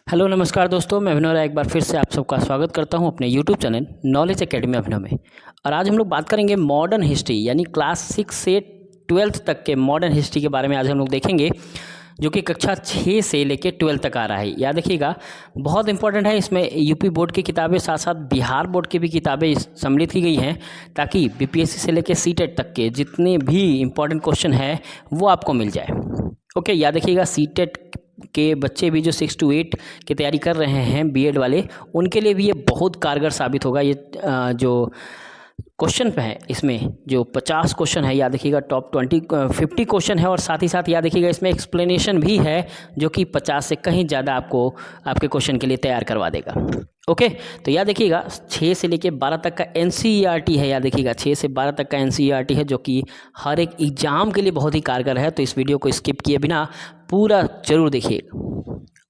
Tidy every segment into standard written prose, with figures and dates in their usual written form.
Hello नमस्कार दोस्तों, मैं अभिनव राय एक बार फिर से आप सबका स्वागत करता हूं अपने यूट्यूब चैनल नॉलेज एकेडमी अभिनव में। और आज हम लोग बात करेंगे मॉडर्न हिस्ट्री यानी क्लास 6 से 12th तक के मॉडर्न हिस्ट्री के बारे में आज हम लोग देखेंगे, जो कि कक्षा 6 से लेकर 12 तक आ रहा है। याद रखिएगा, बहुत इंपॉर्टेंट है। इसमें यूपी बोर्ड की किताबें साथ साथ बिहार बोर्ड की भी किताबें सम्मिलित की गई हैं, ताकि बीपीएससी से लेकर सीटेट तक के जितने भी इंपॉर्टेंट क्वेश्चन है वो आपको मिल जाए। ओके, याद रखिएगा, सीटेट के बच्चे भी जो 6 to 8 की तैयारी कर रहे हैं बीएड वाले, उनके लिए भी ये बहुत कारगर साबित होगा। ये जो क्वेश्चन पे है, इसमें जो 50 क्वेश्चन है, याद रखिएगा टॉप 50 क्वेश्चन है। और साथ ही साथ याद रखिएगा, इसमें एक्सप्लेनेशन भी है, जो कि 50 से कहीं ज़्यादा आपको आपके क्वेश्चन के लिए तैयार करवा देगा। ओके, तो याद रखिएगा 6 से लेके 12 तक का एनसीईआरटी है। याद रखिएगा 6 से 12 तक का एनसीईआरटी है, जो कि हर एक एग्जाम के लिए बहुत ही कारगर है। तो इस वीडियो को स्किप किए बिना पूरा जरूर देखिएगा।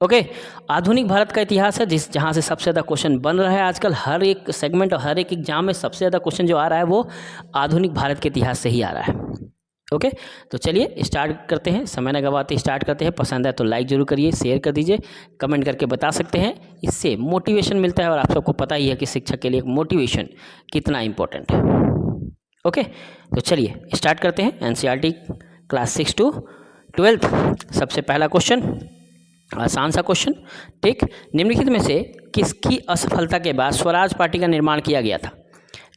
ओके, आधुनिक भारत का इतिहास है, जहाँ से सबसे ज़्यादा क्वेश्चन बन रहा है आजकल। हर एक सेगमेंट और हर एक एग्जाम में सबसे ज़्यादा क्वेश्चन जो आ रहा है वो आधुनिक भारत के इतिहास से ही आ रहा है। ओके, तो चलिए स्टार्ट करते हैं, समय न गवाते स्टार्ट करते हैं। पसंद है तो लाइक जरूर करिए, शेयर कर दीजिए, कमेंट करके बता सकते हैं। इससे मोटिवेशन मिलता है, और आप सबको पता ही है कि शिक्षक के लिए मोटिवेशन कितना इम्पोर्टेंट है। ओके, तो चलिए स्टार्ट करते हैं। NCERT class 6 to 12th। सबसे पहला क्वेश्चन, आसान सा क्वेश्चन, ठीक। निम्नलिखित में से किसकी असफलता के बाद स्वराज पार्टी का निर्माण किया गया था?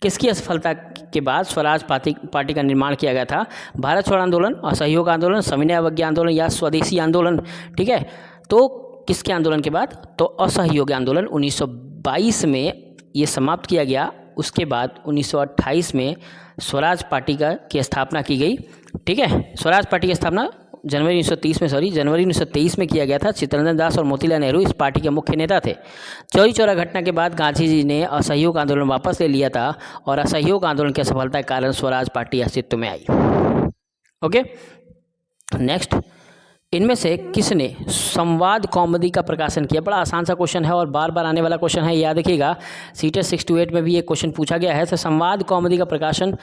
किसकी असफलता के बाद स्वराज पार्टी का निर्माण किया गया था? भारत छोड़ो आंदोलन, असहयोग आंदोलन, सविनय अवज्ञा आंदोलन या स्वदेशी आंदोलन? ठीक है, तो किसके आंदोलन के बाद? तो असहयोग आंदोलन 1922 में ये समाप्त किया गया। उसके बाद 1928 में स्वराज पार्टी की स्थापना की गई। ठीक है, स्वराज पार्टी की स्थापना जनवरी 1923 में किया गया था। चित्तरंजन दास और मोतीलाल नेहरू इस पार्टी के मुख्य नेता थे। चौरी चौरा घटना के बाद गांधी जी ने असहयोग आंदोलन वापस ले लिया था, और असहयोग आंदोलन की सफलता के कारण स्वराज पार्टी अस्तित्व में आई। ओके, नेक्स्ट, इनमें से किसने संवाद कौमुदी का प्रकाशन किया? बड़ा आसान सा क्वेश्चन है और बार बार आने वाला क्वेश्चन है, याद रखिएगा। सीटेट 6 to 8 में भी ये क्वेश्चन पूछा गया है। तो संवाद कौमुदी का प्रकाशन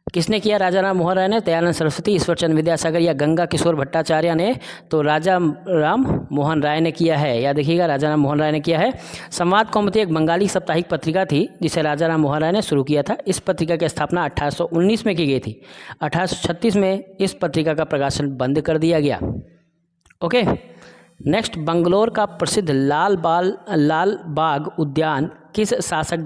किसने किया? राजा राम मोहन राय ने, दयानंद सरस्वती, ईश्वरचंद विद्यासागर या गंगा किशोर भट्टाचार्य ने? तो राजा राम मोहन राय ने किया है। याद रखिएगा, राजा राम मोहन राय ने किया है। संवाद कौमुदी एक बंगाली साप्ताहिक पत्रिका थी, जिसे राजा राम मोहन राय ने शुरू किया था। इस पत्रिका की स्थापना 1819 में की गई थी। 1836 में इस पत्रिका का प्रकाशन बंद कर दिया गया। ओके, नेक्स्ट, बंगलोर का प्रसिद्ध लाल बाग उद्यान किस शासक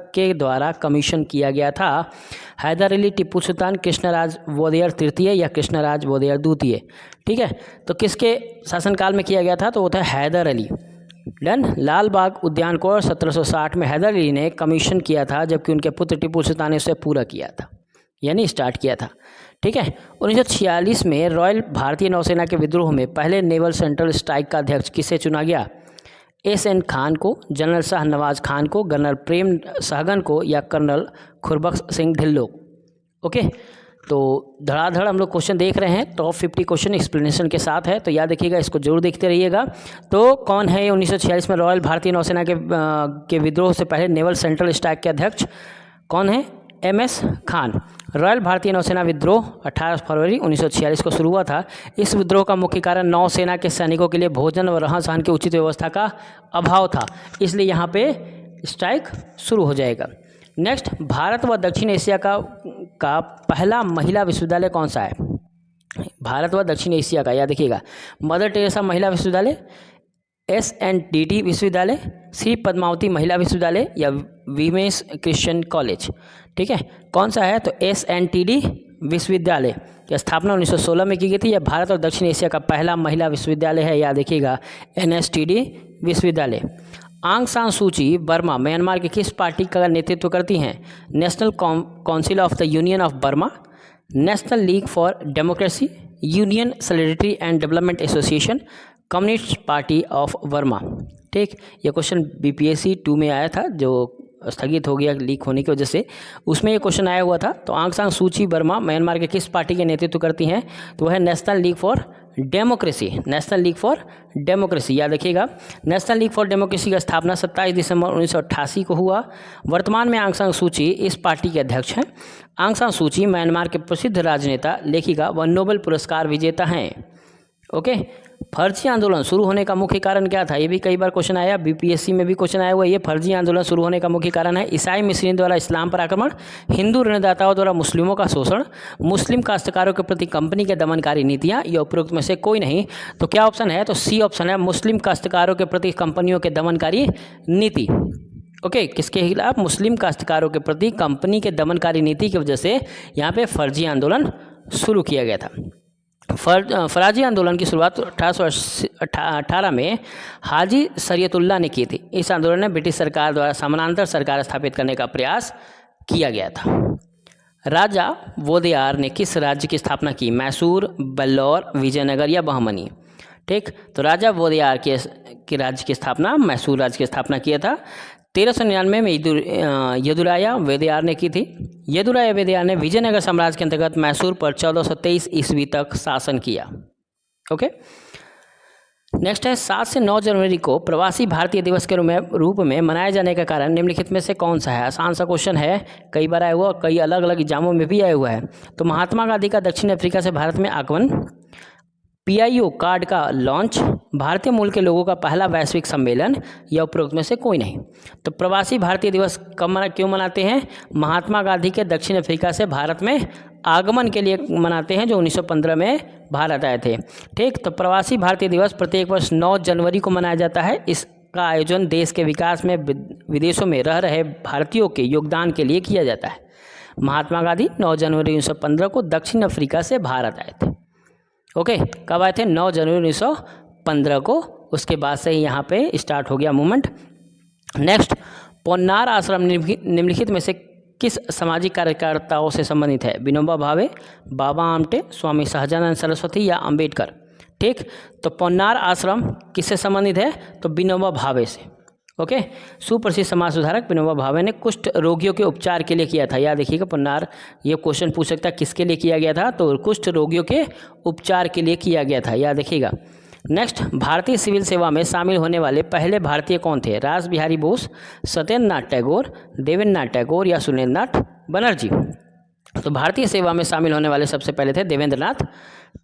के द्वारा कमीशन किया गया था? हैदर अली, टिप्पू सुल्तान, कृष्णराज वोदेयर तृतीय या कृष्णराज वोदेयर द्वितीय? ठीक है, तो किसके शासनकाल में किया गया था? तो वो था हैदर अली। डन। लाल बाग उद्यान को 1760 में हैदर अली ने कमीशन किया था, जबकि उनके पुत्र टिप्पू सुल्तान ने उसे पूरा किया था, यानी स्टार्ट किया था। ठीक है, 1946 में रॉयल भारतीय नौसेना के विद्रोह में पहले नेवल सेंट्रल स्ट्राइक का अध्यक्ष किसे चुना गया? एस.एन. खान को, जनरल शाहनवाज खान को, कर्नल प्रेम सहगन को या कर्नल खुरबख्श सिंह ढिल्लों? ओके, तो धड़ाधड़ हम लोग क्वेश्चन देख रहे हैं। टॉप 50 क्वेश्चन एक्सप्लेनेशन के साथ है, तो याद रखिएगा, इसको जरूर देखते रहिएगा। तो कौन है 1946 में रॉयल भारतीय नौसेना के विद्रोह से पहले नेवल सेंट्रल स्ट्राइक के अध्यक्ष? कौन है? एम.एस. खान। रॉयल भारतीय नौसेना विद्रोह 18 फरवरी 1946 को शुरू हुआ था। इस विद्रोह का मुख्य कारण नौसेना के सैनिकों के लिए भोजन और रहन सहन की उचित व्यवस्था का अभाव था, इसलिए यहाँ पे स्ट्राइक शुरू हो जाएगा। नेक्स्ट, भारत व दक्षिण एशिया का पहला महिला विश्वविद्यालय कौन सा है? भारत व दक्षिण एशिया का, याद रखिएगा, मदर टेरेसा महिला विश्वविद्यालय, SNDT विश्वविद्यालय, श्री पद्मावती महिला विश्वविद्यालय या वीमेंस क्रिश्चियन कॉलेज? ठीक है, कौन सा है? तो SNTD विश्वविद्यालय की स्थापना 1916 में की गई थी। यह भारत और दक्षिण एशिया का पहला महिला विश्वविद्यालय है, याद रखिएगा, NSTD विश्वविद्यालय। आंग सान सूची बर्मा म्यांमार की किस पार्टी का नेतृत्व करती हैं? National council of the union of Burma, national league for democracy, union solidarity and development association, communist party of Burma? ठीक, ये क्वेश्चन BPSC 2 में आया था, जो स्थगित हो गया लीक होने की वजह से। उसमें ये क्वेश्चन आया हुआ था। तो आंग सान सूची बर्मा म्यांमार के किस पार्टी के नेतृत्व करती हैं? तो वह है national league for democracy. National league for democracy, याद रखिएगा। नेशनल लीग फॉर डेमोक्रेसी की स्थापना 27 दिसंबर 1988 को हुआ। वर्तमान में आंग सान सूची इस पार्टी के अध्यक्ष हैं। आंग सान सूची म्यांमार के प्रसिद्ध राजनेता, लेखिका व नोबेल पुरस्कार विजेता हैं। ओके। फर्जी आंदोलन शुरू होने का मुख्य कारण क्या था, ये भी कई बार क्वेश्चन आया, बीपीएससी में भी क्वेश्चन आया हुआ है। ये फर्जी आंदोलन शुरू होने का मुख्य कारण है ईसाई मिशनरी द्वारा इस्लाम पर आक्रमण, हिंदू ऋणदाताओं द्वारा मुस्लिमों का शोषण, मुस्लिम काश्तकारों के प्रति कंपनी के दमनकारी नीतियाँ, या उपरोक्त में से कोई नहीं। तो क्या ऑप्शन है, तो सी ऑप्शन है, मुस्लिम काश्तकारों के प्रति कंपनियों के दमनकारी नीति। ओके, किसके खिलाफ, मुस्लिम काश्तकारों के प्रति कंपनी के दमनकारी नीति की वजह से यहाँ पे फर्जी आंदोलन शुरू किया गया था। फराजी आंदोलन की शुरुआत 1818 में हाजी शरीयतुल्लाह ने की थी। इस आंदोलन में ब्रिटिश सरकार द्वारा समानांतर सरकार स्थापित करने का प्रयास किया गया था। राजा वोदेयार ने किस राज्य की स्थापना की, मैसूर, बल्लौर, विजयनगर या बहमनी। ठीक, तो राजा वोदेयार के राज्य की स्थापना, मैसूर राज्य की स्थापना किया था। 1399 में यदुराया वेदयार ने की थी। यदुराया वेदयार ने विजयनगर साम्राज्य के अंतर्गत मैसूर पर 1423 ईस्वी तक शासन किया। ओके, नेक्स्ट है 7 से 9 जनवरी को प्रवासी भारतीय दिवस के रूप में मनाए जाने का कारण निम्नलिखित में से कौन सा है। आसान सा क्वेश्चन है, कई बार आया हुआ, कई अलग अलग एग्जामों में भी आया हुआ है। तो महात्मा गांधी का दक्षिण अफ्रीका से भारत में आगमन, PIO कार्ड का लॉन्च, भारतीय मूल के लोगों का पहला वैश्विक सम्मेलन, या उपरोक्त में से कोई नहीं। तो प्रवासी भारतीय दिवस क्यों मनाते हैं, महात्मा गांधी के दक्षिण अफ्रीका से भारत में आगमन के लिए मनाते हैं, जो 1915 में भारत आए थे। ठीक, तो प्रवासी भारतीय दिवस प्रत्येक वर्ष 9 जनवरी को मनाया जाता है। इसका आयोजन देश के विकास में विदेशों में रह रहे भारतीयों के योगदान के लिए किया जाता है। महात्मा गांधी 9 जनवरी 1915 को दक्षिण अफ्रीका से भारत आए थे। ओके, कब आए थे, 9 जनवरी 1915 को। उसके बाद से ही यहाँ पे स्टार्ट हो गया मूवमेंट। नेक्स्ट, पोन्नार आश्रम निम्नलिखित में से किस सामाजिक कार्यकर्ताओं से संबंधित है, विनोबा भावे, बाबा आमटे, स्वामी सहजानंद सरस्वती या अंबेडकर। ठीक, तो पोन्नार आश्रम किससे संबंधित है, तो विनोबा भावे से। ओके, सुप्रसिद्ध समाज सुधारक विनोबा भावे ने कुष्ठ रोगियों के उपचार के लिए किया था। याद देखिएगा, पोन्नार, ये क्वेश्चन पूछ सकता है किसके लिए किया गया था, तो कुष्ठ रोगियों के उपचार के लिए किया गया था, याद देखिएगा। नेक्स्ट, भारतीय सिविल सेवा में शामिल होने वाले पहले भारतीय कौन थे, रास बिहारी बोस, सत्येंद्र नाथ टैगोर, देवेंद्र नाथ टैगोर या सुरेंद्र नाथ बनर्जी। तो भारतीय सेवा में शामिल होने वाले सबसे पहले थे देवेंद्र नाथ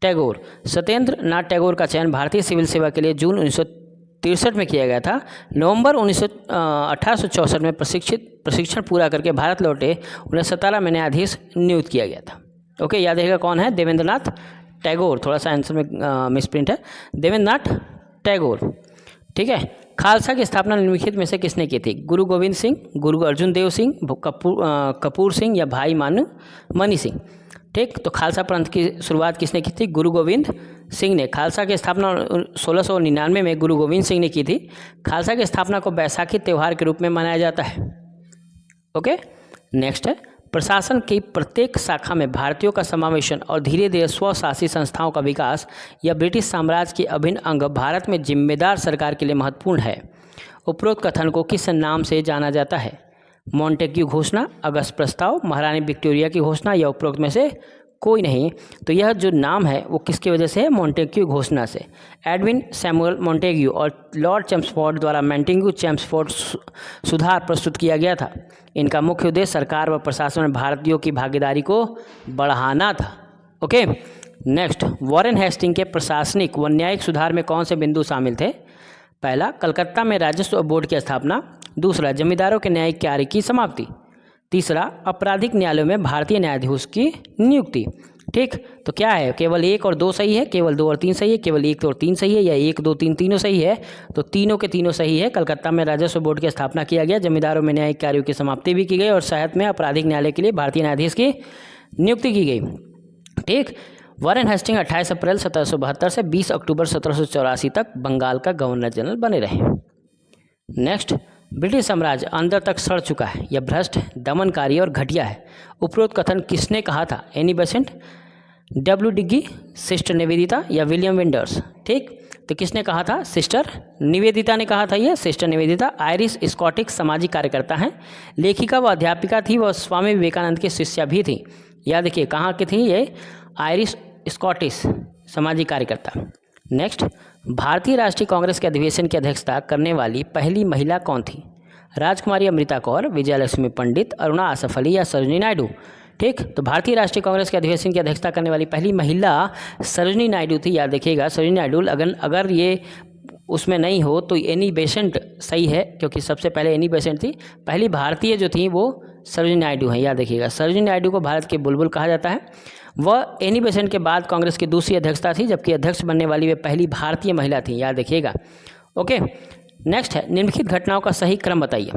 टैगोर। सत्येंद्र नाथ टैगोर का चयन भारतीय सिविल सेवा के लिए जून 1963 में किया गया था। नवंबर 1864 में प्रशिक्षण पूरा करके भारत लौटे उन्हें 17 में न्यायाधीश नियुक्त किया गया था। ओके, याद रहेगा कौन है, देवेंद्र नाथ टैगोर। थोड़ा सा आंसर में मिसप्रिंट है, देवेंद्र नाथ टैगोर। ठीक है, खालसा की स्थापना निम्नलिखित में से किसने की थी, गुरु गोविंद सिंह, गुरु अर्जुन देव सिंह, कपूर सिंह या भाई मनी सिंह। ठीक, तो खालसा पंथ की शुरुआत किसने की थी, गुरु गोविंद सिंह ने। खालसा की स्थापना 1699 में गुरु गोविंद सिंह ने की थी। खालसा की स्थापना को बैसाखी त्यौहार के रूप में मनाया जाता है। ओके, नेक्स्ट है, प्रशासन की प्रत्येक शाखा में भारतीयों का समावेशन और धीरे धीरे स्वशासी संस्थाओं का विकास या ब्रिटिश साम्राज्य के अभिन्न अंग भारत में जिम्मेदार सरकार के लिए महत्वपूर्ण है। उपरोक्त कथन को किस नाम से जाना जाता है, मॉन्टेग्यू घोषणा, अगस्त प्रस्ताव, महारानी विक्टोरिया की घोषणा या उपरोक्त में से कोई नहीं। तो यह जो नाम है वो किसकी वजह से है, मॉन्टेग्यू घोषणा से। एडविन सैमुअल मॉन्टेग्यू और लॉर्ड चैम्सफोर्ड द्वारा मॉन्टेग्यू चैम्सफोर्ड सुधार प्रस्तुत किया गया था। इनका मुख्य उद्देश्य सरकार व प्रशासन में भारतीयों की भागीदारी को बढ़ाना था। ओके, नेक्स्ट, वॉरेन हेस्टिंग के प्रशासनिक व न्यायिक सुधार में कौन से बिंदु शामिल थे, पहला, कलकत्ता में राजस्व बोर्ड की स्थापना, दूसरा, जमींदारों के न्यायिक कार्य की समाप्ति, तीसरा, आपराधिक न्यायालयों में भारतीय न्यायाधीश की नियुक्ति। ठीक, तो क्या है, केवल 1 और 2 सही है, केवल 2 और 3 सही है, केवल 1 और 3 सही है, या 1, 2, 3 तीनों सही है, तो तीनों के तीनों सही है। कलकत्ता में राजस्व बोर्ड की स्थापना किया गया, जमींदारों में न्यायिक कार्यों की समाप्ति भी की गई और शहर में आपराधिक न्यायालय के लिए भारतीय न्यायाधीश की नियुक्ति की गई। ठीक, वॉरेन हेस्टिंग 28 अप्रैल 1772 से 20 अक्टूबर 1784 तक बंगाल का गवर्नर जनरल बने रहे। नेक्स्ट, ब्रिटिश साम्राज्य अंदर तक सड़ चुका है, यह भ्रष्ट, दमनकारी और घटिया है। उपरोक्त कथन किसने कहा था, एनी बेसेंट, डब्ल्यू डिग्गी, सिस्टर निवेदिता या विलियम विंडर्स। ठीक, तो किसने कहा था, सिस्टर निवेदिता ने कहा था। ये सिस्टर निवेदिता आयरिश स्कॉटिश सामाजिक कार्यकर्ता हैं, लेखिका व अध्यापिका थी, वह स्वामी विवेकानंद की शिष्या भी थी। याद देखिए कहाँ की थी ये, आयरिश स्कॉटिश सामाजिक कार्यकर्ता। नेक्स्ट, भारतीय राष्ट्रीय कांग्रेस के अधिवेशन की अध्यक्षता करने वाली पहली महिला कौन थी, राजकुमारी अमृता कौर, विजयलक्ष्मी पंडित, अरुणा आसफ अली या सरोजिनी नायडू। ठीक, तो भारतीय राष्ट्रीय कांग्रेस के अधिवेशन की अध्यक्षता करने वाली पहली महिला सरोजिनी नायडू थी, याद रखिएगा सरोजिनी नायडू। अगर ये उसमें नहीं हो तो एनी बेसेंट सही है, क्योंकि सबसे पहले एनी बेसेंट थी। पहली भारतीय जो थी वो सरोजिनी नायडू हैं, याद रखिएगा। सरोजिनी नायडू को भारत के बुलबुल कहा जाता है। वह एनी बेसेंट के बाद कांग्रेस की दूसरी अध्यक्षता थी, जबकि अध्यक्ष बनने वाली वे पहली भारतीय महिला थी, याद रखिएगा। ओके, नेक्स्ट है निम्नलिखित घटनाओं का सही क्रम बताइए।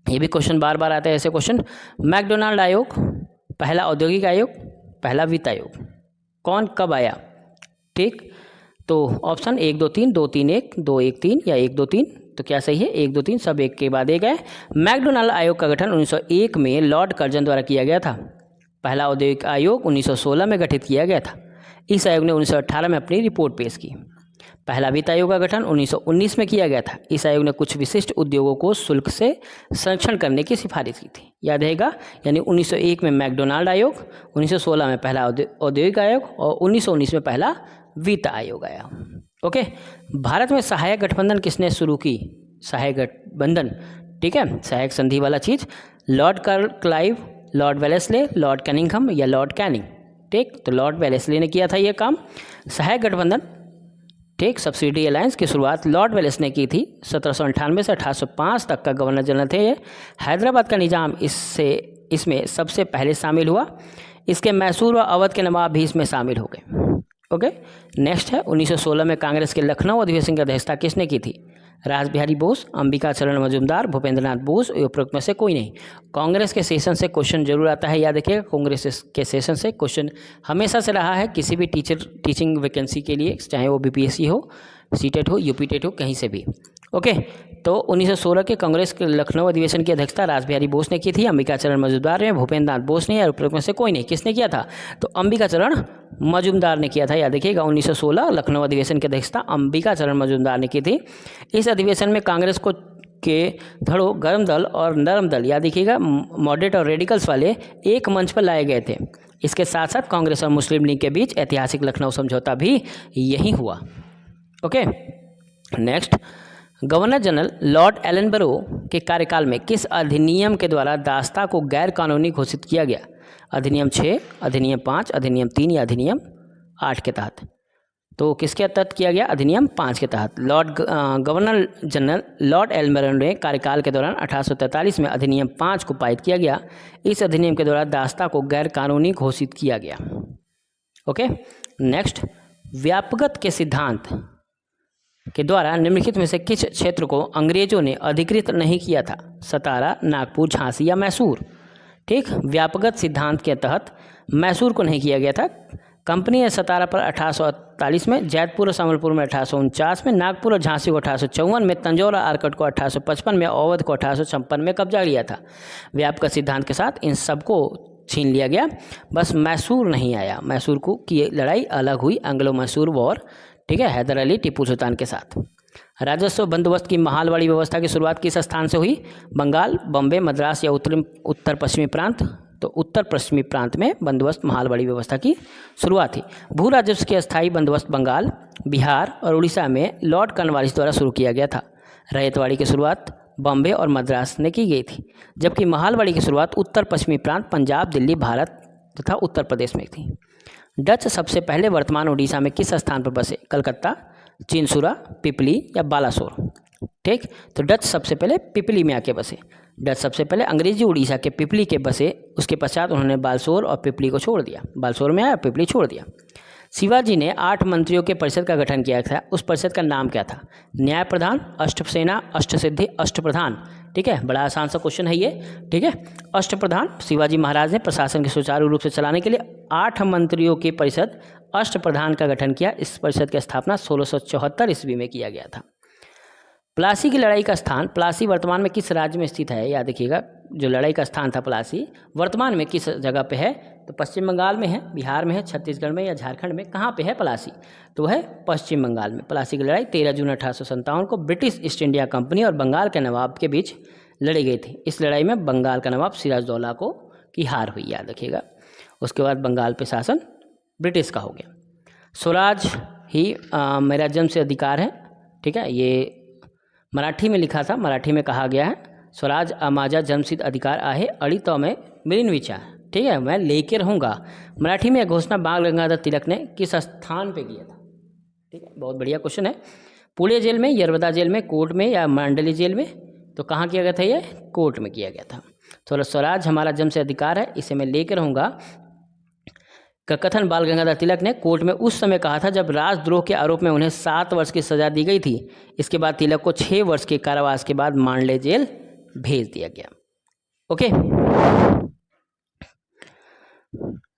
ये भी क्वेश्चन बार बार आता है ऐसे क्वेश्चन। मैकडोनाल्ड आयोग, पहला औद्योगिक आयोग, पहला वित्त आयोग, कौन कब आया? ठीक, तो ऑप्शन 1 2 3, 2 3 1, 2 1 3 या 1 2 3, तो क्या सही है? 1 2 3 सब एक के बाद एक है। मैकडोनाल्ड आयोग का गठन 1901 में लॉर्ड कर्जन द्वारा किया गया था। पहला औद्योगिक आयोग 1916 में गठित किया गया था। इस आयोग ने 1918 में अपनी रिपोर्ट पेश की। पहला वित्त आयोग का गठन 1919 में किया गया था। इस आयोग ने कुछ विशिष्ट उद्योगों को शुल्क से संरक्षण करने की सिफारिश की थी, याद रहेगा। यानी 1901 में मैकडोनाल्ड आयोग, 1916 में पहला औद्योगिक आयोग और 1919 में पहला वित्त आयोग आया। ओके, भारत में सहायक गठबंधन किसने शुरू की? सहायक गठबंधन, ठीक है, सहायक संधि वाला चीज़। Lord Clive, lord Wellesley, lord Cunningham या लॉर्ड कैनिंग। ठीक, तो लॉर्ड वेलेस्ले ने किया था ये काम। सहायक गठबंधन, ठीक, सब्सिडी अलायंस की शुरुआत लॉर्ड वेलेस ने की थी। 1798 से 1805 तक का गवर्नर जनरल थे ये। हैदराबाद का निज़ाम इसमें सबसे पहले शामिल हुआ। इसके मैसूर व अवध के नवाब भी इसमें शामिल हो गए। ओके, नेक्स्ट है 1916 में कांग्रेस के लखनऊ अधिवेशन की अध्यक्षता किसने की थी? रास बिहारी बोस, अंबिका चरण मजूमदार, भूपेंद्र नाथ बोस, उपरोक्त में से कोई नहीं। कांग्रेस के सेशन से क्वेश्चन जरूर आता है, याद रखिएगा। कांग्रेस के सेशन से क्वेश्चन हमेशा से रहा है किसी भी टीचिंग वैकेंसी के लिए, चाहे वो बीपीएससी हो, सीटेट हो, यूपी टेट हो, कहीं से भी। ओके, तो 1916 के कांग्रेस के लखनऊ अधिवेशन की अध्यक्षता रास बिहारी बोस ने की थी, अंबिका चरण मजूमदार ने, भूपेंद्र नाथ बोस ने, और उपरोक्त में से कोई नहीं। किसने किया था? तो अंबिका चरण मजूमदार ने किया था, याद रखिएगा। 1916 लखनऊ अधिवेशन की अध्यक्षता अंबिका चरण मजूमदार ने की थी। इस अधिवेशन में कांग्रेस को के धड़ों गर्म दल और नरम दल, याद रखिएगा, मॉडरेट और रेडिकल्स वाले एक मंच पर लाए गए थे। इसके साथ साथ कांग्रेस और मुस्लिम लीग के बीच ऐतिहासिक लखनऊ समझौता भी यही हुआ। Okay, next, governor general Lord Ellenborough के कार्यकाल में किस अधिनियम के द्वारा दास्ता को गैर कानूनी घोषित किया गया? अधिनियम 6, अधिनियम 5, अधिनियम 3 या अधिनियम 8 के तहत? तो किसके तहत किया गया? अधिनियम 5 के तहत। गवर्नर जनरल लॉर्ड एलनबरो ने कार्यकाल के दौरान 1843 में अधिनियम 5 को पारित किया गया। इस अधिनियम के द्वारा दास्ता को गैर कानूनी घोषित किया गया। ओके, नेक्स्ट, व्यापकता के सिद्धांत के द्वारा निम्नलिखित में से किस क्षेत्र को अंग्रेजों ने अधिकृत नहीं किया था? सतारा, नागपुर, झांसी या मैसूर? ठीक, व्यापकता सिद्धांत के तहत मैसूर को नहीं किया गया था। कंपनी ने सतारा पर 1848 में, जैतपुर और संबलपुर में 1849 में, नागपुर और झांसी को 1854 में, तंजौर और आरकट को 1855 में, अवध को 1856 में कब्जा लिया था। व्यापकता सिद्धांत के साथ इन सबको छीन लिया गया, बस मैसूर नहीं आया। मैसूर को की लड़ाई अलग हुई, एंग्लो मैसूर वॉर, ठीक है, हैदर अली टीपू सुल्तान के साथ। राजस्व बंदोबस्त की महालवाड़ी व्यवस्था की शुरुआत किस स्थान से हुई? बंगाल, बॉम्बे, मद्रास या उत्तर पश्चिमी प्रांत? तो उत्तर पश्चिमी प्रांत में बंदोबस्त महालवाड़ी व्यवस्था की शुरुआत थी। भू राजस्व के अस्थायी बंदोबस्त बंगाल, बिहार और उड़ीसा में लॉर्ड कॉर्नवालिस द्वारा शुरू किया गया था। रैयतवाड़ी की शुरुआत बॉम्बे और मद्रास ने की गई थी, जबकि महालवाड़ी की शुरुआत उत्तर पश्चिमी प्रांत पंजाब, दिल्ली, भारत तथा उत्तर प्रदेश में थी। डच सबसे पहले वर्तमान उड़ीसा में किस स्थान पर बसे? कलकत्ता, चिंसुरा, पिपली या बालासोर? ठीक, तो डच सबसे पहले पिपली में आके बसे। डच सबसे पहले अंग्रेजी उड़ीसा के पिपली के बसे, उसके पश्चात उन्होंने बालसोर और पिपली को छोड़ दिया। बालसोर में आया, पिपली छोड़ दिया। शिवाजी ने 8 मंत्रियों के परिषद का गठन किया था, उस परिषद का नाम क्या था? न्याय प्रधान, अष्टसेना, अष्टसिद्धि, अष्टप्रधान? ठीक है, बड़ा आसान सा क्वेश्चन है ये। ठीक है, अष्टप्रधान, शिवाजी महाराज ने प्रशासन के सुचारू रूप से चलाने के लिए 8 मंत्रियों की परिषद अष्टप्रधान का गठन किया। इस परिषद की स्थापना 1674 ईस्वी में किया गया था। प्लासी की लड़ाई का स्थान, प्लासी वर्तमान में किस राज्य में स्थित है? याद रखिएगा, जो लड़ाई का स्थान था प्लासी वर्तमान में किस जगह पे है? तो पश्चिम बंगाल में है, बिहार में है, छत्तीसगढ़ में या झारखंड में? कहाँ पे है प्लासी? तो है पश्चिम बंगाल में। प्लासी की लड़ाई 13 जून 1857 को ब्रिटिश ईस्ट इंडिया कंपनी और बंगाल के नवाब के बीच लड़ी गई थी। इस लड़ाई में बंगाल का नवाब सिराजदौला की हार हुई, याद रखिएगा। उसके बाद बंगाल पे शासन ब्रिटिश का हो गया। स्वराज ही मेरा जन्म से अधिकार है, ठीक है, ये मराठी में लिखा था, मराठी में कहा गया है, स्वराज माझा जन्मसिद्ध अधिकार आहे, अड़ी तो में मिलिन विचार। ठीक है, मैं लेके रहूँगा। मराठी में यह घोषणा बाल गंगाधर तिलक ने किस स्थान पे किया था? ठीक है, बहुत बढ़िया क्वेश्चन है। पुणे जेल में, यरवदा जेल में, कोर्ट में या मंडली जेल में? तो कहाँ किया गया था? ये कोर्ट में किया गया था। तो स्वराज हमारा जन्म से अधिकार है, इसे मैं लेकर रहूँगा का कथन बाल गंगाधर तिलक ने कोर्ट में उस समय कहा था जब राजद्रोह के आरोप में उन्हें 7 वर्ष की सजा दी गई थी। इसके बाद तिलक को 6 वर्ष के कारावास के बाद मांडले जेल भेज दिया गया। ओके,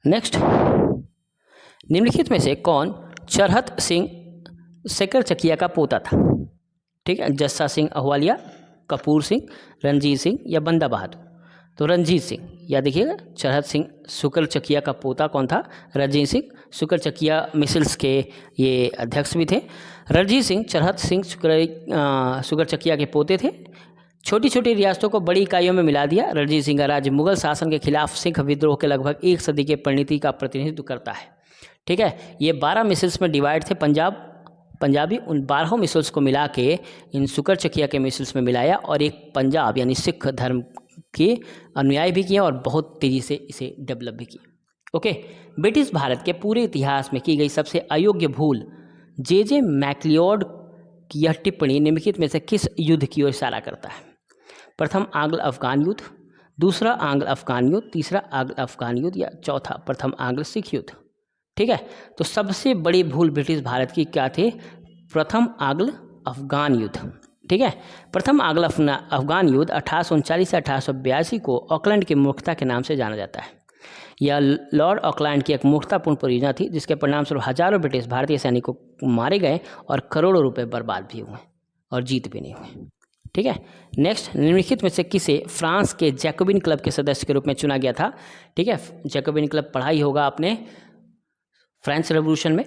नेक्स्ट, निम्नलिखित में से कौन चरहत सिंह सकरचकिया का पोता था? ठीक है, जस्सा सिंह अहवालिया, कपूर सिंह, रणजीत सिंह या बंदा बहादुर? तो रणजीत सिंह, याद देखिएगा, चरहत सिंह शुक्रचकिया का पोता कौन था? रणजीत सिंह। शुक्रचकिया मिसिल्स के ये अध्यक्ष भी थे। रणजीत सिंह चरहत सिंह शुक्रचकिया के पोते थे। छोटी छोटी रियासतों को बड़ी इकाइयों में मिला दिया। रणजीत सिंह का राज्य मुगल शासन के खिलाफ सिख विद्रोह के लगभग 1 सदी के परिणति का प्रतिनिधित्व करता है। ठीक है, ये 12 मिसिल्स में डिवाइड थे। पंजाबी उन 12 मिसिल्स को मिला के इन शुक्रचकिया के मिसिल्स में मिलाया और एक पंजाब यानी सिख धर्म के अनुयायी भी किए और बहुत तेज़ी से इसे डेवलप भी किए। ओके, ब्रिटिश भारत के पूरे इतिहास में की गई सबसे अयोग्य भूल जे मैक्लियोड की यह टिप्पणी निम्नलिखित में से किस युद्ध की ओर इशारा करता है? प्रथम आंग्ल अफगान युद्ध, दूसरा आंग्ल अफगान युद्ध, तीसरा आंग्ल अफगान युद्ध या चौथा प्रथम आंग्ल सिख युद्ध? ठीक है, तो सबसे बड़ी भूल ब्रिटिश भारत की क्या थी? प्रथम आंग्ल अफगान युद्ध। ठीक है, प्रथम आंग्ल अफगान युद्ध 1839 से 1882 को ऑकलैंड की मूर्खता के नाम से जाना जाता है। यह लॉर्ड ऑकलैंड की एक मूर्खतापूर्ण परियोजना थी जिसके परिणामस्वरूप हजारों ब्रिटिश भारतीय सैनिकों मारे गए और करोड़ों रुपए बर्बाद भी हुए और जीत भी नहीं हुए। ठीक है, नेक्स्ट, निम्नलिखित में से किसे फ्रांस के जैकोबिन क्लब के सदस्य के रूप में चुना गया था? ठीक है, जैकोबिन क्लब पढ़ाई होगा आपने फ्रेंच रेवोल्यूशन में।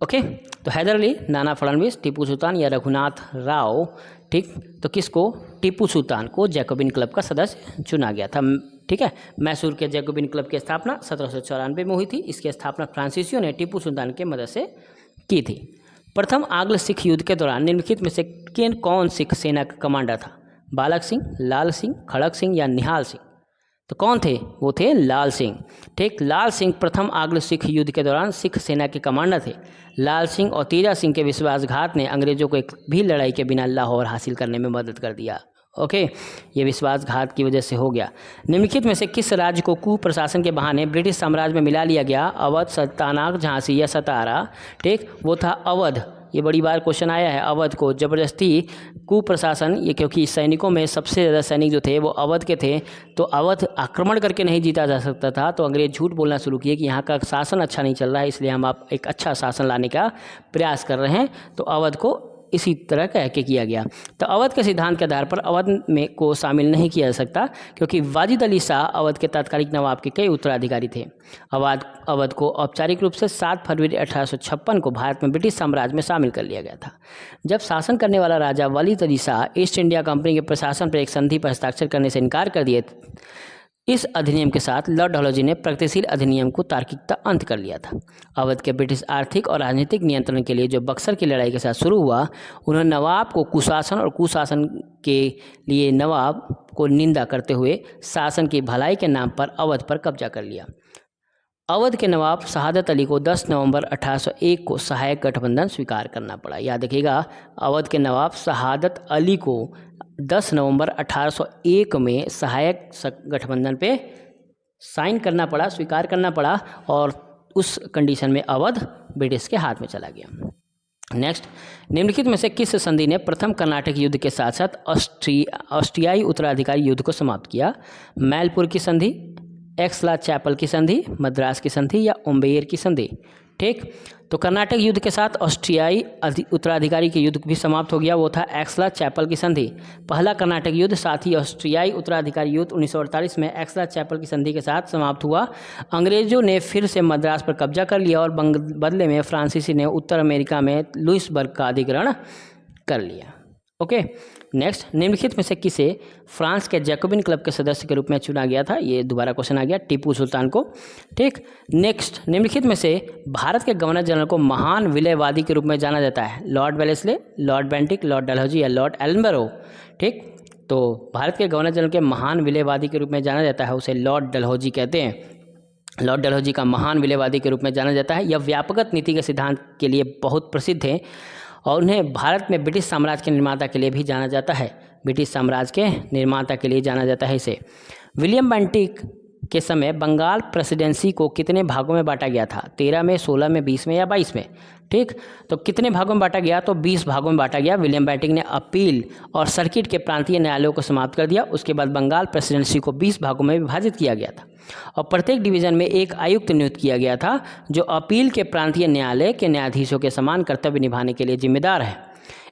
ओके, तो हैदर अली, नाना फडणवीस, टीपू सुल्तान या रघुनाथ राव? ठीक, तो किसको? टीपू सुल्तान को जैकोबिन क्लब का सदस्य चुना गया था। ठीक है, मैसूर के जैकोबिन क्लब की स्थापना 1794 में हुई थी। इसकी स्थापना फ्रांसीसियों ने टीपू सुल्तान के मदद से की थी। प्रथम आंग्ल सिख युद्ध के दौरान निम्नलिखित में से कौन सिख सेना का कमांडर था? बालक सिंह, लाल सिंह, खड़क सिंह या निहाल सिंह? तो कौन थे? वो थे लाल सिंह। ठीक, लाल सिंह प्रथम आंग्ल सिख युद्ध के दौरान सिख सेना के कमांडर थे। लाल सिंह और तेजा सिंह के विश्वासघात ने अंग्रेजों को एक भी लड़ाई के बिना लाहौर हासिल करने में मदद कर दिया। ओके, ये विश्वासघात की वजह से हो गया। निम्नलिखित में से किस राज्य को कुप्रशासन के बहाने ब्रिटिश साम्राज्य में मिला लिया गया? अवध, सल्तनत, झांसी या सतारा? ठीक, वो था अवध। ये बड़ी बार क्वेश्चन आया है। अवध को ज़बरदस्ती कुप्रशासन, ये क्योंकि सैनिकों में सबसे ज़्यादा सैनिक जो थे वो अवध के थे, तो अवध आक्रमण करके नहीं जीता जा सकता था, तो अंग्रेज झूठ बोलना शुरू किए कि यहाँ का शासन अच्छा नहीं चल रहा है, इसलिए हम आप एक अच्छा शासन लाने का प्रयास कर रहे हैं। तो अवध को इसी तरह कह के किया गया। तो अवध के सिद्धांत के आधार पर अवध में को शामिल नहीं किया जा सकता क्योंकि वाजिद अली शाह अवध के तत्कालिक नवाब के कई उत्तराधिकारी थे। अवध को औपचारिक रूप से 7 फरवरी 1856 को भारत में ब्रिटिश साम्राज्य में शामिल कर लिया गया था। जब शासन करने वाला राजा वालिद Ali Shah east India company के प्रशासन पर एक संधि पर हस्ताक्षर करने से इनकार कर दिए। इस अधिनियम के साथ लॉर्ड डलहौजी ने प्रगतिशील अधिनियम को तार्किकता अंत कर लिया था। अवध के ब्रिटिश आर्थिक और राजनीतिक नियंत्रण के लिए जो बक्सर की लड़ाई के साथ शुरू हुआ, उन्होंने नवाब को कुशासन और कुशासन के लिए नवाब को निंदा करते हुए शासन की भलाई के नाम पर अवध पर कब्जा कर लिया। अवध के नवाब शहादत अली को 10 नवंबर 1801 को सहायक गठबंधन स्वीकार करना पड़ा। याद रखिएगा, अवध के नवाब शहादत अली को 10 नवंबर 1801 में सहायक गठबंधन पे साइन करना पड़ा, स्वीकार करना पड़ा, और उस कंडीशन में अवध ब्रिटिश के हाथ में चला गया। नेक्स्ट, निम्नलिखित में से किस संधि ने प्रथम कर्नाटक युद्ध के साथ साथ ऑस्ट्रियाई उत्तराधिकारी युद्ध को समाप्त किया? मैलपुर की संधि, एक्सला चैपल की संधि, मद्रास की संधि या उम्बेर की संधि? ठीक, तो कर्नाटक युद्ध के साथ ऑस्ट्रियाई उत्तराधिकारी के युद्ध भी समाप्त हो गया, वो था एक्सला चैपल की संधि। पहला कर्नाटक युद्ध साथ ही ऑस्ट्रियाई उत्तराधिकारी युद्ध 1948 में एक्सला चैपल की संधि के साथ समाप्त हुआ। अंग्रेजों ने फिर से मद्रास पर कब्जा कर लिया और बदले में फ्रांसीसी ने उत्तर अमेरिका में लुइसबर्ग का अधिग्रहण कर लिया। ओके, नेक्स्ट, निम्नलिखित में से किसे फ्रांस के जैकोबिन क्लब के सदस्य के रूप में चुना गया था? ये दोबारा क्वेश्चन आ गया, टीपू सुल्तान को। ठीक, नेक्स्ट, निम्नलिखित में से भारत के गवर्नर जनरल को महान विलयवादी के रूप में जाना जाता है? Lord Wellesley, Lord Bentinck, Lord Dalhousie या लॉर्ड एल्मबरो? ठीक, तो भारत के गवर्नर जनरल के महान विलयवादी के रूप में जाना जाता है, उसे लॉर्ड डलहौजी कहते हैं। लॉर्ड डलहौजी का महान विलेयवादी के रूप में जाना जाता है। यह व्यापक नीति के सिद्धांत के लिए बहुत प्रसिद्ध हैं और उन्हें भारत में ब्रिटिश साम्राज्य के निर्माता के लिए भी जाना जाता है। ब्रिटिश साम्राज्य के निर्माता के लिए जाना जाता है इसे। विलियम बेंटिक के समय बंगाल प्रेसिडेंसी को कितने भागों में बांटा गया था? 13 में, 16 में, 20 में या 22 में? ठीक, तो कितने भागों में बांटा गया? तो 20 भागों में बांटा गया। विलियम बेंटिक ने अपील और सर्किट के प्रांतीय न्यायालयों को समाप्त कर दिया। उसके बाद बंगाल प्रेसिडेंसी को 20 भागों में विभाजित किया गया था और प्रत्येक डिवीज़न में एक आयुक्त नियुक्त किया गया था जो अपील के प्रांतीय न्यायालय के न्यायाधीशों के समान कर्तव्य निभाने के लिए जिम्मेदार है।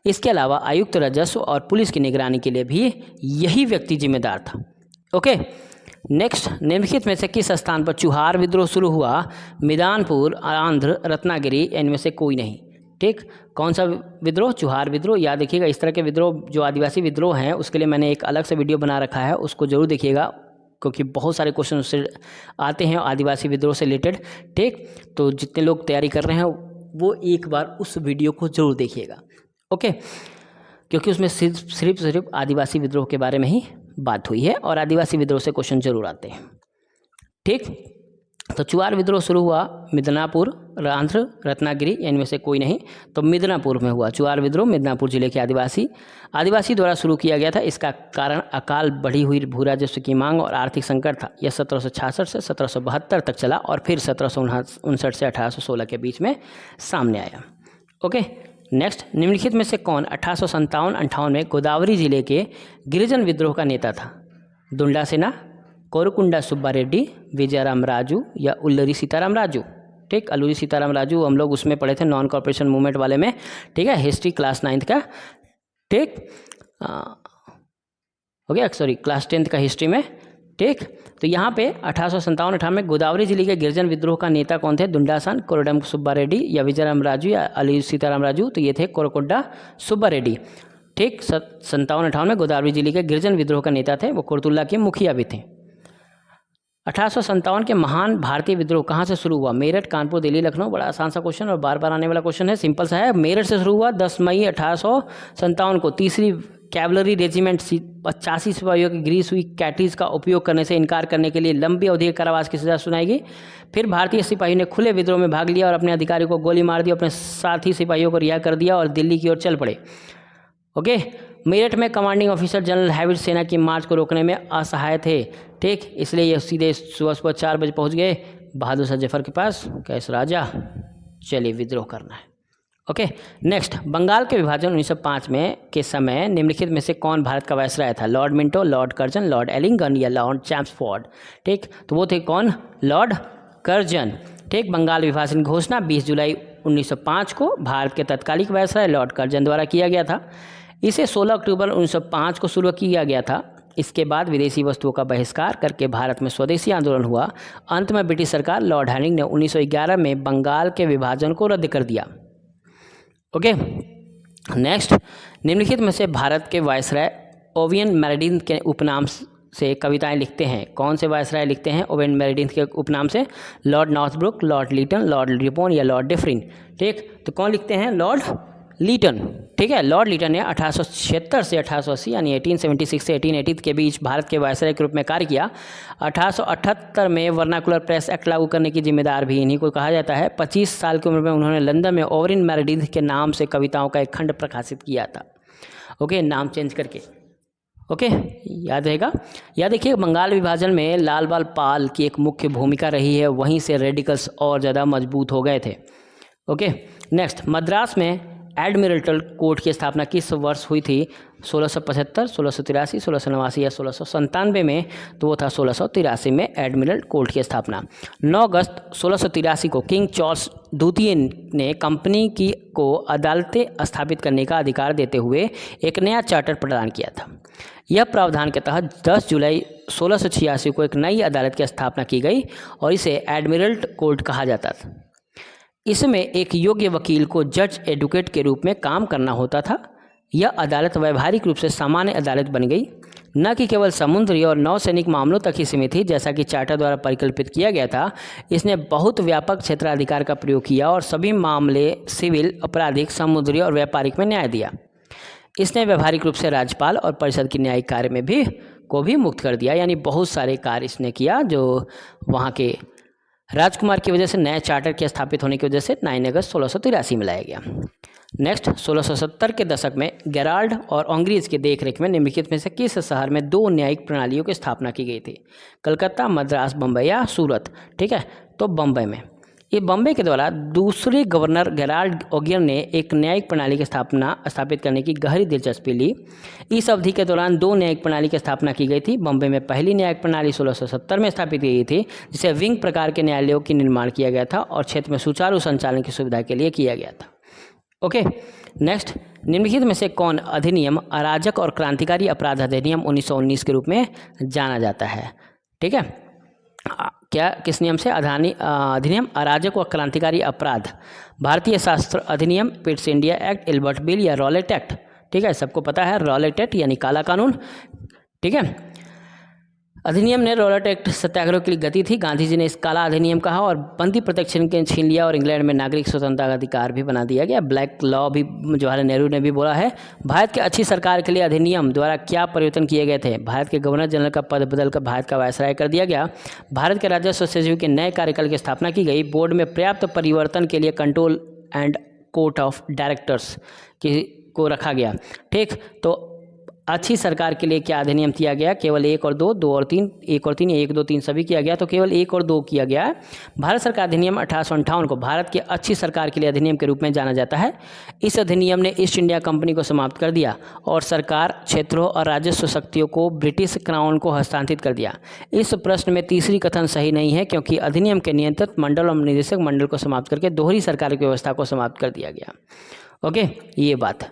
इसके अलावा आयुक्त राजस्व और पुलिस की निगरानी के लिए भी यही व्यक्ति जिम्मेदार था। ओके, नेक्स्ट, निम्नलिखित में से किस स्थान पर चुहार विद्रोह शुरू हुआ? मिदानपुर, आंध्र, रत्नागिरी, इनमें से कोई नहीं। ठीक, कौन सा विद्रोह? चुहार विद्रोह। याद देखिएगा, इस तरह के विद्रोह जो आदिवासी विद्रोह हैं उसके लिए मैंने एक अलग से वीडियो बना रखा है, उसको जरूर देखिएगा क्योंकि बहुत सारे क्वेश्चन उससे आते हैं आदिवासी विद्रोह से रिलेटेड। ठीक, तो जितने लोग तैयारी कर रहे हैं वो एक बार उस वीडियो को जरूर देखिएगा। ओके, क्योंकि उसमें सिर्फ आदिवासी विद्रोह के बारे में ही बात हुई है और आदिवासी विद्रोह से क्वेश्चन जरूर आते हैं। ठीक, तो चुहार विद्रोह शुरू हुआ मिदनापुर, आंध्र, रत्नागिरी, इनमें से कोई नहीं। तो मिदनापुर में हुआ चुहार विद्रोह। मिदनापुर जिले के आदिवासी द्वारा शुरू किया गया था। इसका कारण अकाल बढ़ी हुई भू राजस्व की मांग और आर्थिक संकट था। यह 1766 से 1772 तक चला और फिर 1759 से 1816 के बीच में सामने आया। ओके, नेक्स्ट, निम्नलिखित में से कौन 1857-58 में गोदावरी जिले के गिरिजन विद्रोह का नेता था? दुंडा सेना, कोरकुंडा सुब्बा रेड्डी, विजयराम राजू या उल्लरी सीताराम राजू? ठीक, अल्लूरी सीताराम राजू हम लोग उसमें पढ़े थे नॉन कॉर्पोरेशन मूवमेंट वाले में। ठीक है, हिस्ट्री क्लास 9th का। ठीक, हो गया, सॉरी क्लास 10th का हिस्ट्री में। ठीक, तो यहाँ पे 1857-58 में गोदावरी जिले के गिरिजन विद्रोह का नेता कौन थे? दुंडासन, कोरडम सुब्बा रेड्डी या विजयराम राजू या अली सीताराम राजू? तो ये थे कोरकुंडा सुब्बा रेड्डी। ठीक, 57-58 में गोदावरी जिले के गिरिजन विद्रोह का नेता थे, वो कुर्तुल्ला के मुखिया भी थे। 1857 के महान भारतीय विद्रोह कहाँ से शुरू हुआ? मेरठ, कानपुर, दिल्ली, लखनऊ? बड़ा आसान सा क्वेश्चन और बार बार आने वाला क्वेश्चन है, सिंपल सा है। मेरठ से शुरू हुआ 10 मई 1857 को। तीसरी कैवलरी रेजिमेंट 85 सिपाहियों की ग्रीस हुई कैटरीज का उपयोग करने से इनकार करने के लिए लंबी अवधि के कारावास की सजा सुनाई गई। फिर भारतीय सिपाहियों ने खुले विद्रोह में भाग लिया और अपने अधिकारियों को गोली मार दी, अपने साथी सिपाहियों को रिहा कर दिया और दिल्ली की ओर चल पड़े। ओके, मेरठ में कमांडिंग ऑफिसर जनरल हैविट सेना की मार्च को रोकने में असहाय थे। ठीक, इसलिए ये सीधे सुबह 4 बजे पहुंच गए बहादुर शाह जफर के पास। कैसे राजा, चलिए विद्रोह करना है। ओके, नेक्स्ट, बंगाल के विभाजन 1905 में के समय निम्नलिखित में से कौन भारत का वायसराय था? Lord Minto, lord Curzon, lord Elgin या लॉर्ड चैम्सफोर्ड? ठीक, तो वो थे कौन? Lord Curzon. ठीक, बंगाल विभाजन घोषणा 20 जुलाई 1905 को भारत के तत्कालिक वायसराय लॉर्ड कर्जन द्वारा किया गया था। इसे 16 अक्टूबर 1905 को शुरू किया गया था। इसके बाद विदेशी वस्तुओं का बहिष्कार करके भारत में स्वदेशी आंदोलन हुआ। अंत में ब्रिटिश सरकार लॉर्ड हैरिंग ने 1911 में बंगाल के विभाजन को रद्द कर दिया। ओके, नेक्स्ट, निम्नलिखित में से भारत के वायसराय ओवेन मेरेडिथ के उपनाम से कविताएं लिखते हैं? कौन से वायसराय लिखते हैं ओवेन मेरेडिथ के उपनाम से? Lord Northbrook, lord Lytton, lord Ripon या लॉर्ड डिफरिन? ठीक, तो कौन लिखते हैं? Lord Lytton. ठीक है, लॉर्ड लीटन ने 1876 से 1880 यानी 1876 से 1880 के बीच भारत के वायसराय के रूप में कार्य किया। 1878 में वर्नाकुलर प्रेस एक्ट लागू करने की जिम्मेदार भी इन्हीं को कहा जाता है। 25 साल की उम्र में उन्होंने लंदन में ओवेन मेरेडिथ के नाम से कविताओं का एक खंड प्रकाशित किया था। ओके, नाम चेंज करके। ओके, याद रहेगा। याद देखिए, बंगाल विभाजन में लाल बाल पाल की एक मुख्य भूमिका रही है, वहीं से रेडिकल्स और ज़्यादा मजबूत हो गए थे। ओके, नेक्स्ट, मद्रास में एडमिरल्टल कोर्ट की स्थापना किस वर्ष हुई थी? 1675, 1683, 1689 या 1697 में? तो वो था 1683 में एडमिरल कोर्ट की स्थापना। 9 अगस्त 1683 को किंग चार्ल्स द्वितीय ने कंपनी को अदालतें स्थापित करने का अधिकार देते हुए एक नया चार्टर प्रदान किया था। यह प्रावधान के तहत 10 जुलाई 1686 को एक नई अदालत की स्थापना की गई और इसे एडमिरल्ट कोर्ट कहा जाता था। इसमें एक योग्य वकील को जज एडवोकेट के रूप में काम करना होता था। यह अदालत व्यावहारिक रूप से सामान्य अदालत बन गई, न कि केवल समुद्री और नौसैनिक मामलों तक ही सीमित थी जैसा कि चार्टर द्वारा परिकल्पित किया गया था। इसने बहुत व्यापक क्षेत्राधिकार का प्रयोग किया और सभी मामले सिविल, आपराधिक, समुद्री और व्यापारिक में न्याय दिया। इसने व्यावहारिक रूप से राज्यपाल और परिषद की न्यायिक कार्य में को भी मुक्त कर दिया, यानी बहुत सारे कार्य इसने किया जो वहाँ के राजकुमार की वजह से नया चार्टर के स्थापित होने की वजह से 9 अगस्त 1683 में लाया गया। नेक्स्ट, 1670 के दशक में गेराल्ड और अंग्रेज के देखरेख में निम्नलिखित में से किस शहर में 2 न्यायिक प्रणालियों की स्थापना की गई थी? कलकत्ता, मद्रास, बम्बई या सूरत? ठीक है, तो बम्बई में। ये बम्बई के द्वारा दूसरे गवर्नर गेराल्ड ओगियर ने एक न्यायिक प्रणाली की स्थापित करने की गहरी दिलचस्पी ली। इस अवधि के दौरान 2 न्यायिक प्रणाली की स्थापना की गई थी। बम्बई में पहली न्यायिक प्रणाली 1670 में स्थापित की गई थी, जिसे विंग प्रकार के न्यायालयों की निर्माण किया गया था और क्षेत्र में सुचारू संचालन की सुविधा के लिए किया गया था। ओके, नेक्स्ट, निम्नलिखित में से कौन अधिनियम अराजक और क्रांतिकारी अपराध अधिनियम 1919 के रूप में जाना जाता है? ठीक है, क्या किस नियम से? अधिनियम अराजक व क्रांतिकारी अपराध, भारतीय शास्त्र अधिनियम, Pitt's India act, Albert bill या रॉलेट एक्ट? ठीक है, सबको पता है रॉलेट एक्ट यानी काला कानून। ठीक है, अधिनियम ने रॉलेट एक्ट सत्याग्रह की गति थी। गांधी जी ने इस काला अधिनियम कहा और बंदी प्रोटेक्शन के छीन लिया और इंग्लैंड में नागरिक स्वतंत्रता का अधिकार भी बना दिया गया। ब्लैक लॉ भी जवाहरलाल नेहरू ने भी बोला है। भारत की अच्छी सरकार के लिए अधिनियम द्वारा क्या परिवर्तन किए गए थे? भारत के गवर्नर जनरल का पद बदलकर भारत का वायसराय कर दिया गया। भारत के राजस्व सचिव के नए कार्यकाल की स्थापना की गई। बोर्ड में पर्याप्त परिवर्तन के लिए control and court of directors को रखा गया। ठीक, तो अच्छी सरकार के लिए क्या अधिनियम किया गया? केवल 1 और 2, 2 और 3, 1 और 3 या 1, 2, 3 सभी किया गया, तो केवल 1 और 2 किया गया। भारत सरकार अधिनियम 1858 को भारत की अच्छी सरकार के लिए अधिनियम के रूप में जाना जाता है। इस अधिनियम ने ईस्ट इंडिया कंपनी को समाप्त कर दिया और सरकार क्षेत्रों और राजस्व शक्तियों को ब्रिटिश क्राउन को हस्तांतरित कर दिया। इस प्रश्न में तीसरी कथन सही नहीं है, क्योंकि अधिनियम के नियंत्रित मंडल और निदेशक मंडल को समाप्त करके दोहरी सरकार की व्यवस्था को समाप्त कर दिया गया। ओके, ये बात।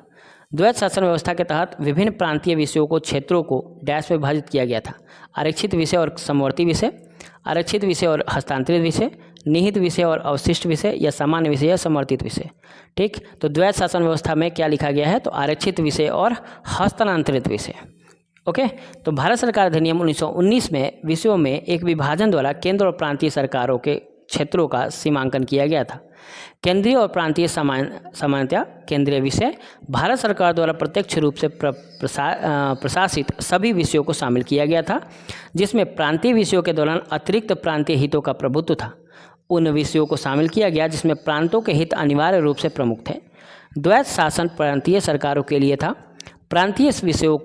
द्वैत शासन व्यवस्था के तहत विभिन्न प्रांतीय विषयों को क्षेत्रों को डैश में विभाजित किया गया था। आरक्षित विषय और समवर्ती विषय, आरक्षित विषय और हस्तांतरित विषय, निहित विषय और अवशिष्ट विषय या सामान्य विषय या समवर्तित विषय। ठीक, तो द्वैत शासन व्यवस्था में क्या लिखा गया है? तो आरक्षित विषय और हस्तांतरित विषय। ओके, तो भारत सरकार अधिनियम 1919 में विषयों में एक विभाजन द्वारा केंद्र और प्रांतीय सरकारों के क्षेत्रों का सीमांकन किया गया था। केंद्रीय और प्रांतीय सामान्यतः केंद्रीय विषय भारत सरकार द्वारा प्रत्यक्ष रूप से प्रशासित सभी विषयों को शामिल किया गया था, जिसमें प्रांतीय विषयों के दौरान अतिरिक्त प्रांतीय हितों का प्रभुत्व था। उन विषयों को शामिल किया गया जिसमें प्रांतों के हित अनिवार्य रूप से प्रमुख थे। द्वैत शासन प्रांतीय सरकारों के लिए था। प्रांतीय विषयों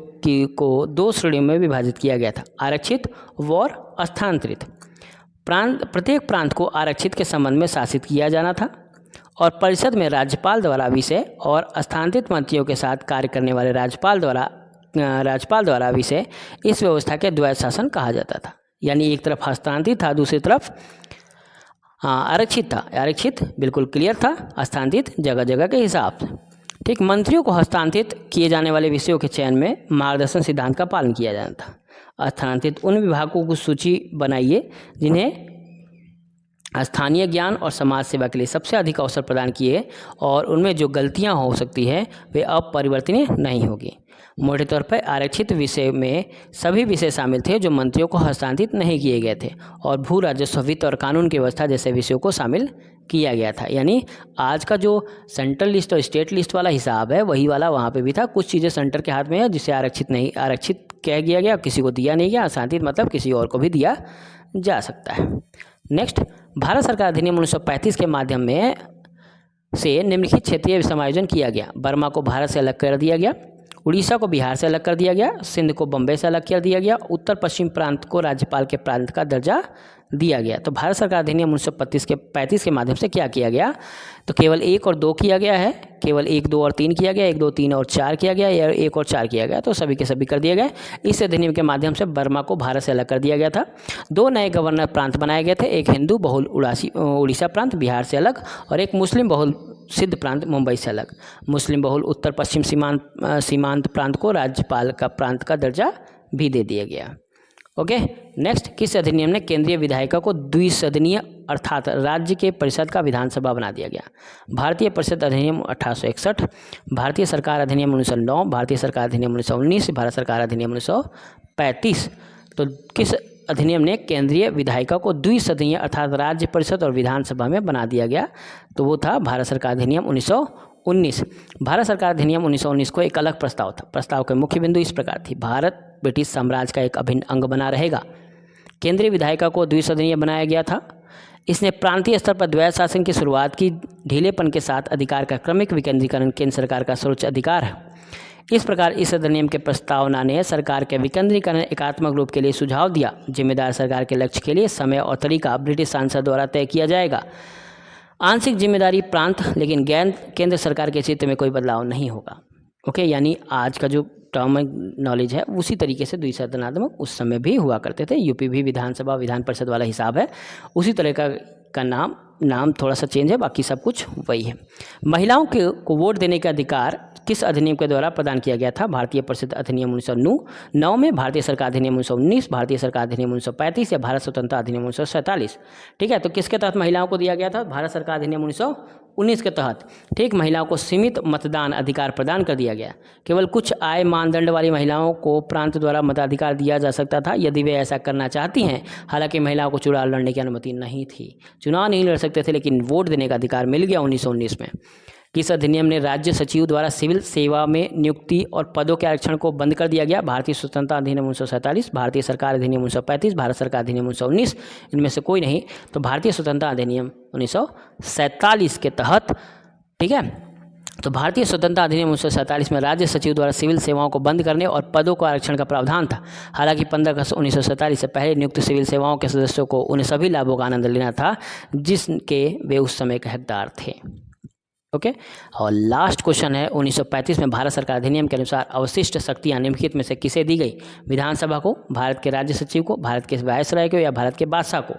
को 2 श्रेणियों में विभाजित किया गया था, आरक्षित व स्थानांतरित। प्रत्येक प्रांत को आरक्षित के संबंध में शासित किया जाना था और परिषद में राज्यपाल द्वारा विषय और स्थानांतरित मंत्रियों के साथ कार्य करने वाले राज्यपाल द्वारा विषय इस व्यवस्था के द्वैत शासन कहा जाता था। यानी एक तरफ हस्तांतरित था, दूसरी तरफ आरक्षित था। आरक्षित बिल्कुल क्लियर था, स्थानांतरित जगह जगह के हिसाब से। ठीक, मंत्रियों को हस्तांतरित किए जाने वाले विषयों के चयन में मार्गदर्शन सिद्धांत का पालन किया जाना था। स्थानांतरित उन विभागों की सूची बनाइए जिन्हें स्थानीय ज्ञान और समाज सेवा के लिए सबसे अधिक अवसर प्रदान किए और उनमें जो गलतियां हो सकती है वे अपरिवर्तनीय नहीं होगी। मोटे तौर पर आरक्षित विषय में सभी विषय शामिल थे जो मंत्रियों को हस्तांतरित नहीं किए गए थे और भू राजस्व, वित्त और कानून की व्यवस्था जैसे विषयों को शामिल किया गया था। यानी आज का जो सेंट्रल लिस्ट और स्टेट लिस्ट वाला हिसाब है वही वाला वहाँ पे भी था। कुछ चीज़ें सेंटर के हाथ में है जिसे आरक्षित कह दिया गया, किसी को दिया नहीं गया। हस्तांतरित मतलब किसी और को भी दिया जा सकता है। नेक्स्ट, भारत सरकार अधिनियम 1935 के माध्यम में से निम्नलिखित क्षेत्रीय समायोजन किया गया। बर्मा को भारत से अलग कर दिया गया, उड़ीसा को बिहार से अलग कर दिया गया, सिंध को बम्बई से अलग कर दिया गया, उत्तर पश्चिम प्रांत को राज्यपाल के प्रांत का दर्जा दिया गया। तो भारत सरकार अधिनियम 1935 के माध्यम से क्या किया गया? तो केवल 1 और 2 किया गया है, केवल 1, 2 और 3 किया गया, 1, 2, 3 और 4 किया गया या 1 और 4 किया गया, तो सभी के सभी कर दिए गए। इस अधिनियम के माध्यम से बर्मा को भारत से अलग कर दिया गया था। 2 नए गवर्नर प्रांत बनाए गए थे, एक हिंदू बहुल उड़ीसा प्रांत बिहार से अलग और एक मुस्लिम बहुल सिद्ध प्रांत मुंबई से अलग। मुस्लिम बहुल उत्तर पश्चिम सीमांत प्रांत को राज्यपाल का प्रांत का दर्जा भी दे दिया गया। ओके, नेक्स्ट, किस अधिनियम ने केंद्रीय विधायिका को द्विसदनीय अर्थात राज्य के परिषद का विधानसभा बना दिया गया? भारतीय परिषद अधिनियम 1861, भारतीय सरकार अधिनियम 1909, भारतीय सरकार अधिनियम 1919, भारत सरकार अधिनियम 1935। तो किस अधिनियम ने केंद्रीय विधायिका को द्विसदनीय अर्थात राज्य परिषद और विधानसभा में बना दिया गया? तो वो था भारत सरकार अधिनियम 1919। भारत सरकार अधिनियम 1919 को एक अलग प्रस्ताव था। प्रस्ताव के मुख्य बिंदु इस प्रकार थी: भारत ब्रिटिश साम्राज्य का एक अभिन्न अंग बना रहेगा। केंद्रीय विधायिका को द्विसदनीय बनाया गया था। इसने प्रांतीय स्तर पर द्वैध शासन की शुरुआत की। ढीलेपन के साथ अधिकार का क्रमिक विकेंद्रीकरण केंद्र सरकार का सर्वोच्च अधिकार है। इस प्रकार इस अधिनियम के प्रस्तावना ने सरकार के विकेंद्रीकरण एकात्मक रूप के लिए सुझाव दिया। जिम्मेदार सरकार के लक्ष्य के लिए समय और तरीका ब्रिटिश सांसद द्वारा तय किया जाएगा। आंशिक जिम्मेदारी प्रांत, लेकिन केंद्र सरकार के क्षेत्र में कोई बदलाव नहीं होगा। ओके, यानी आज का जो टर्म नॉलेज है उसी तरीके से द्विसदनात्मक उस समय भी हुआ करते थे। यूपी भी विधानसभा विधान परिषद वाला हिसाब है, उसी तरह का नाम थोड़ा सा चेंज है, बाकी सब कुछ वही है। महिलाओं को वोट देने का अधिकार किस अधिनियम के द्वारा प्रदान किया गया था? भारतीय परिषद अधिनियम 1909 में, भारतीय सरकार अधिनियम 1919, भारतीय सरकार अधिनियम 1935 या भारत स्वतंत्रता अधिनियम 1947। ठीक है, तो किसके तहत महिलाओं को दिया गया था? भारत सरकार अधिनियम 1919 के तहत। ठीक, महिलाओं को सीमित मतदान अधिकार प्रदान कर दिया गया। केवल कुछ आय मानदंड वाली महिलाओं को प्रांत द्वारा मताधिकार दिया जा सकता था यदि वे ऐसा करना चाहती हैं। हालांकि महिलाओं को चुनाव लड़ने की अनुमति नहीं थी, चुनाव नहीं लड़ सकते थे, लेकिन वोट देने का अधिकार मिल गया 1919 में। किस अधिनियम ने राज्य सचिव द्वारा सिविल सेवा में नियुक्ति और पदों के आरक्षण को बंद कर दिया गया? भारतीय स्वतंत्रता अधिनियम 1947, भारतीय सरकार अधिनियम 1935, भारत सरकार अधिनियम 1919। इनमें से कोई नहीं, तो भारतीय स्वतंत्रता अधिनियम 1947 के तहत। ठीक है, तो भारतीय स्वतंत्रता अधिनियम 1947 में राज्य सचिव द्वारा सिविल सेवाओं को बंद करने और पदों को आरक्षण का प्रावधान था। हालांकि 15 अगस्त 1947 से पहले नियुक्त सिविल सेवाओं के सदस्यों को उन सभी लाभों का आनंद लेना था जिसके वे उस समय के हकदार थे। ओके, और लास्ट क्वेश्चन है 1935 में भारत सरकार अधिनियम के अनुसार अवशिष्ट शक्तियां निम्नलिखित में से किसे दी गई? विधानसभा को, भारत के राज्य सचिव को, भारत के वायसराय को या भारत के बादशाह को?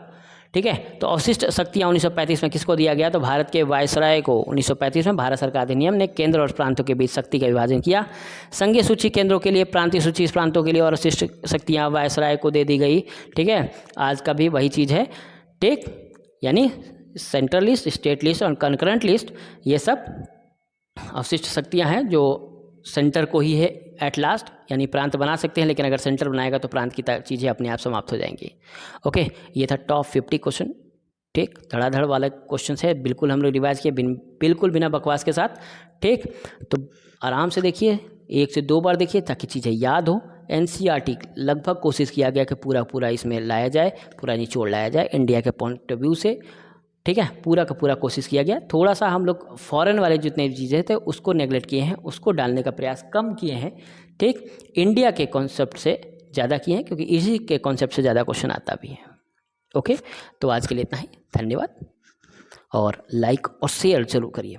ठीक है, तो अवशिष्ट शक्तियां 1935 में किसको दिया गया? तो भारत के वायसराय को। 1935 में भारत सरकार अधिनियम ने केंद्र और प्रांतों के बीच शक्ति का विभाजन किया। संघीय सूची केंद्रों के लिए, प्रांतीय सूची प्रांतों के लिए और अवशिष्ट शक्तियां वायसराय को दे दी गई। ठीक है, आज का भी वही चीज़ है। ठीक, यानी सेंट्रल लिस्ट, स्टेट लिस्ट और कंकरेंट लिस्ट, ये सब अवशिष्ट शक्तियां हैं जो सेंटर को ही है एट लास्ट, यानी प्रांत बना सकते हैं, लेकिन अगर सेंटर बनाएगा तो प्रांत की चीज़ें अपने आप समाप्त हो जाएंगी। ओके, ये था टॉप 50 क्वेश्चन। ठीक, धड़ाधड़ वाला क्वेश्चन है, बिल्कुल हम लोग रिवाइज किए बिल्कुल बिना बकवास के साथ। ठीक, तो आराम से देखिए, 1 से 2 बार देखिए ताकि चीज़ें याद हो। NCERT लगभग कोशिश किया गया कि पूरा इसमें लाया जाए, पूरा निचोड़ लाया जाए इंडिया के पॉइंट ऑफ व्यू से। ठीक है, पूरा का पूरा कोशिश किया गया। थोड़ा सा हम लोग फॉरेन वाले जितने भी चीज़ें थे उसको नेगलेक्ट किए हैं, उसको डालने का प्रयास कम किए हैं। ठीक, इंडिया के कॉन्सेप्ट से ज़्यादा किए हैं, क्योंकि इसी के कॉन्सेप्ट से ज़्यादा क्वेश्चन आता भी है। ओके, तो आज के लिए इतना ही, धन्यवाद, और लाइक और शेयर जरूर करिए।